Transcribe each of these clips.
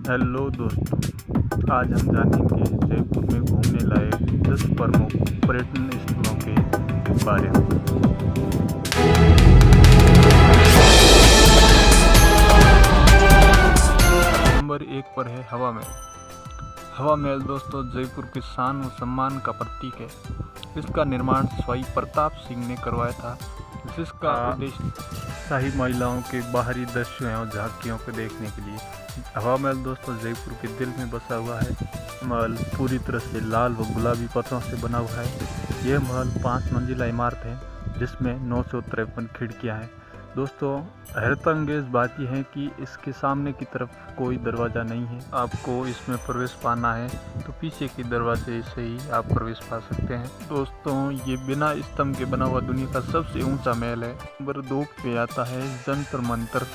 Hello दोस्तों, आज हम जानेंगे जयपुर में घूमने लायक 10 प्रमुख पर्यटन स्थलों के बारे में। नंबर 1 पर है हवा महल। हवा महल दोस्तों जयपुर के शान और सम्मान का प्रतीक है। इसका निर्माण स्वाई प्रताप सिंह ने करवाया था, जिसका उद्देश्य शाही महिलाओं के बाहरी दृश्यों और झांकियों को देखने के लिए। हवा महल दोस्तों जयपुर के दिल में बसा हुआ है। महल पूरी तरह से लाल व गुलाबी पत्थरों से बना हुआ है। यह महल 5 मंजिला इमारत है, जिसमें 953 खिड़कियां हैं। दोस्तों हैरतअंगेज बात यह है कि इसके सामने की तरफ कोई दरवाज़ा नहीं है। आपको इसमें प्रवेश पाना है तो पीछे के दरवाजे से ही आप प्रवेश पा सकते हैं। दोस्तों ये बिना स्तंभ के बना हुआ दुनिया का सबसे ऊंचा महल है। नंबर 2 पे आता है जंतर मंतर।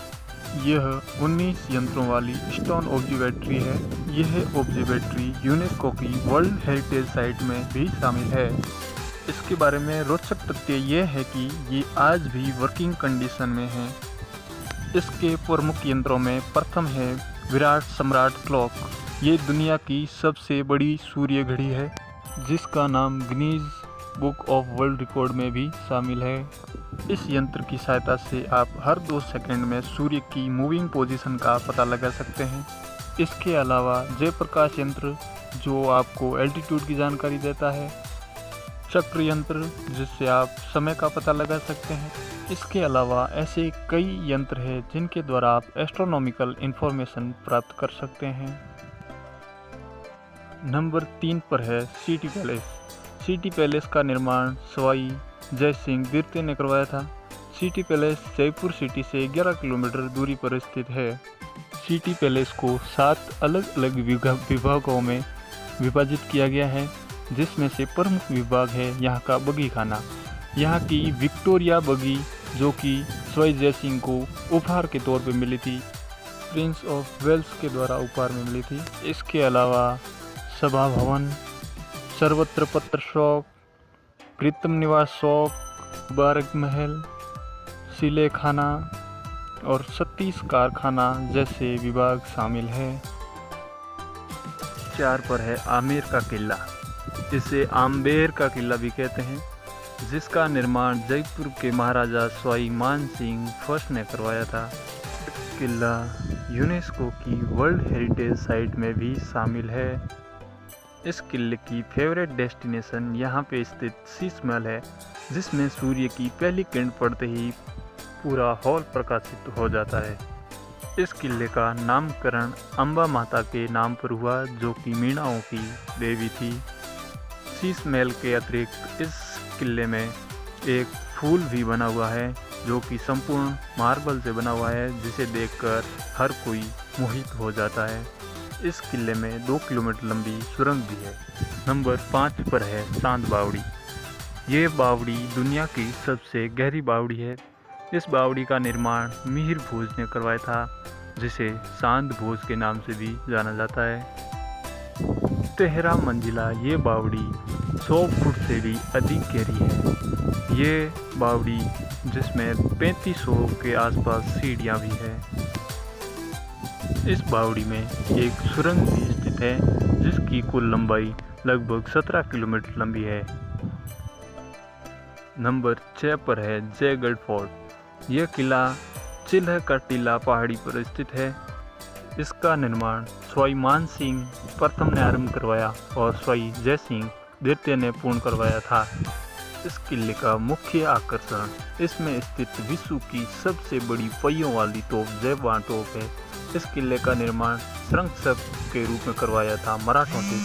यह 19 यंत्रों वाली स्टोन ऑब्जर्वेटरी है। यह ऑब्जर्वेटरी यूनेस्को की वर्ल्ड हेरिटेज साइट में भी शामिल है। इसके बारे में रोचक तथ्य यह है कि ये आज भी वर्किंग कंडीशन में है। इसके प्रमुख यंत्रों में प्रथम है विराट सम्राट क्लॉक। ये दुनिया की सबसे बड़ी सूर्य घड़ी है, जिसका नाम Guinness book of world record में भी शामिल है। इस यंत्र की सहायता से आप हर 2 सेकंड में सूर्य की मूविंग पोजीशन का पता लगा सकते हैं। इसके अलावा जय प्रकाश यंत्र जो आपको एल्टीट्यूड की जानकारी देता है, चक्र यंत्र जिससे आप समय का पता लगा सकते हैं। इसके अलावा ऐसे कई यंत्र हैं जिनके द्वारा आप एस्ट्रोनॉमिकल इंफॉर्मेशन प्राप्त कर सकते हैं। नंबर 3 पर है सिटी पैलेस। सिटी पैलेस का निर्माण सवाई जय सिंह द्वितीय ने करवाया था। सिटी पैलेस जयपुर सिटी से 11 किलोमीटर दूरी पर स्थित है। सिटी पैलेस को 7 अलग अलग विभागों में विभाजित किया गया है, जिसमें से प्रमुख विभाग है यहाँ का बगी खाना। यहाँ की विक्टोरिया बगी जो कि सवाई जय सिंह को उपहार के तौर पर मिली थी, प्रिंस ऑफ वेल्स के द्वारा उपहार में मिली थी। इसके अलावा सभा भवन, सर्वत्र पत्र शॉप, प्रीतम निवास शॉप, मुबारक महल, सिले खाना और सतीश कारखाना जैसे विभाग शामिल है। 4 पर है आमेर का किला। इसे आम्बेर का किला भी कहते हैं, जिसका निर्माण जयपुर के महाराजा सवाई मान सिंह फर्स्ट ने करवाया था। किला यूनेस्को की वर्ल्ड हेरिटेज साइट में भी शामिल है। इस किले की फेवरेट डेस्टिनेशन यहाँ पे स्थित शीश महल है, जिसमें सूर्य की पहली किरण पड़ते ही पूरा हॉल प्रकाशित हो जाता है। इस किले का नामकरण अम्बा माता के नाम पर हुआ, जो कि मीणाओं की देवी थी। शीश महल के अतिरिक्त इस किले में एक फूल भी बना हुआ है, जो कि संपूर्ण मार्बल से बना हुआ है, जिसे देखकर हर कोई मोहित हो जाता है। इस किले में 2 किलोमीटर लंबी सुरंग भी है। नंबर 5 पर है चांद बावड़ी। ये बावड़ी दुनिया की सबसे गहरी बावड़ी है। इस बावड़ी का निर्माण मिहिर भोज ने करवाया था, जिसे चांद भोज के नाम से भी जाना जाता है। 13 मंजिला ये बावड़ी 100 फुट से भी अधिक गहरी है। ये बावड़ी जिसमें 3500 के आसपास सीढ़ियाँ भी है। इस बावड़ी में एक सुरंग भी स्थित है, जिसकी कुल लंबाई लगभग 17 किलोमीटर लंबी है। नंबर 6 पर है जयगढ़ फोर्ट। यह किला चिल्ह का टीला पहाड़ी पर स्थित है। इसका निर्माण सवाई मान सिंह प्रथम ने आरंभ करवाया और सवाई जय सिंह द्वितीय ने पूर्ण करवाया था। इस किले का मुख्य आकर्षण इसमें स्थित विश्व की सबसे बड़ी पहियों वाली तोप जयवां तोप है। इस किले का निर्माण संरक्षक के रूप में करवाया था मराठों से।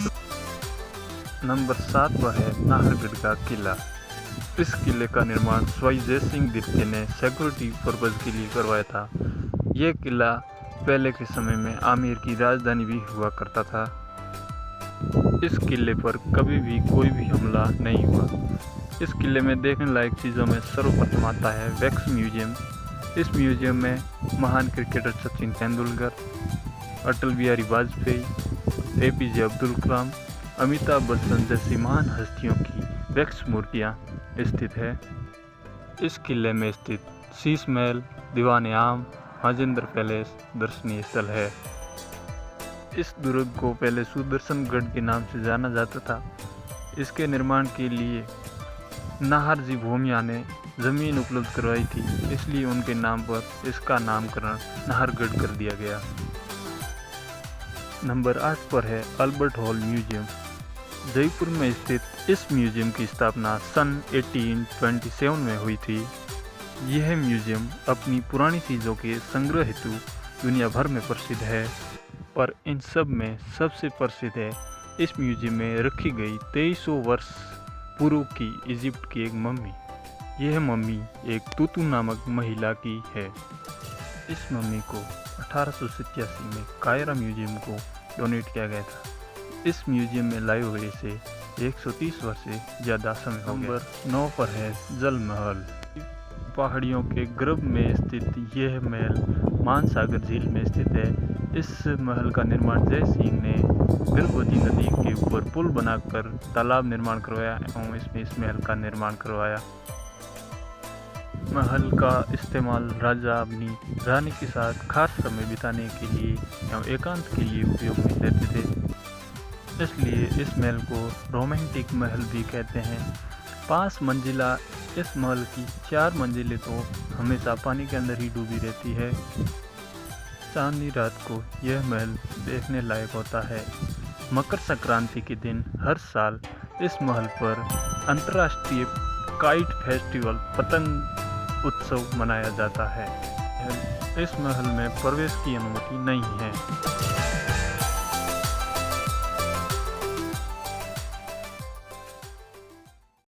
नंबर 7 पर है नाहरगढ़ का किला। इस किले का निर्माण सवाई जय सिंह द्वितीय ने सिक्योरिटी पर्पज के लिए करवाया था। यह किला पहले के समय में आमेर की राजधानी भी हुआ करता था। इस किले पर कभी भी कोई भी हमला नहीं हुआ। इस किले में देखने लायक चीज़ों में सर्वप्रथम आता है वैक्स म्यूजियम। इस म्यूजियम में महान क्रिकेटर सचिन तेंदुलकर, अटल बिहारी वाजपेयी, एपीजे अब्दुल कलाम, अमिताभ बच्चन जैसी महान हस्तियों की वैक्स मूर्तियाँ स्थित है। इस किले में स्थित शीश महल, दीवान आम, राजेंद्र पैलेस दर्शनीय स्थल है। इस दुर्ग को पहले सुदर्शनगढ़ के नाम से जाना जाता था। इसके निर्माण के लिए नाहरजी भूमिया ने ज़मीन उपलब्ध करवाई थी, इसलिए उनके नाम पर इसका नामकरण नाहरगढ़ कर दिया गया। नंबर 8 पर है अल्बर्ट हॉल म्यूजियम। जयपुर में स्थित इस म्यूजियम की स्थापना सन 1827 में हुई थी। यह म्यूजियम अपनी पुरानी चीज़ों के संग्रह हेतु दुनिया भर में प्रसिद्ध है, पर इन सब में सबसे प्रसिद्ध है इस म्यूजियम में रखी गई 2300 वर्ष पूर्व की इजिप्ट की एक मम्मी। यह मम्मी एक तुतु नामक महिला की है। इस मम्मी को 1887 में कायरा म्यूजियम को डोनेट किया गया था। इस म्यूजियम में लाए हुए से 130 वर्ष से ज़्यादा समय हो गया। नंबर 9 पर है जल महल। पहाड़ियों के गर्भ में स्थित यह महल मानसागर झील में स्थित है। इस महल का निर्माण जय सिंह ने गर्भवती नदी के ऊपर पुल बनाकर तालाब निर्माण करवाया एवं इसमें इस महल का निर्माण करवाया। महल का इस्तेमाल राजा अपनी रानी के साथ खास समय बिताने के लिए एवं एकांत के लिए उपयोग में लेते थे, इसलिए इस महल को रोमांटिक महल भी कहते हैं। 5 मंजिला इस महल की 4 मंजिलें तो हमेशा पानी के अंदर ही डूबी रहती है। चांदनी रात को यह महल देखने लायक होता है। मकर संक्रांति के दिन हर साल इस महल पर अंतर्राष्ट्रीय काइट फेस्टिवल पतंग उत्सव मनाया जाता है। इस महल में प्रवेश की अनुमति नहीं है।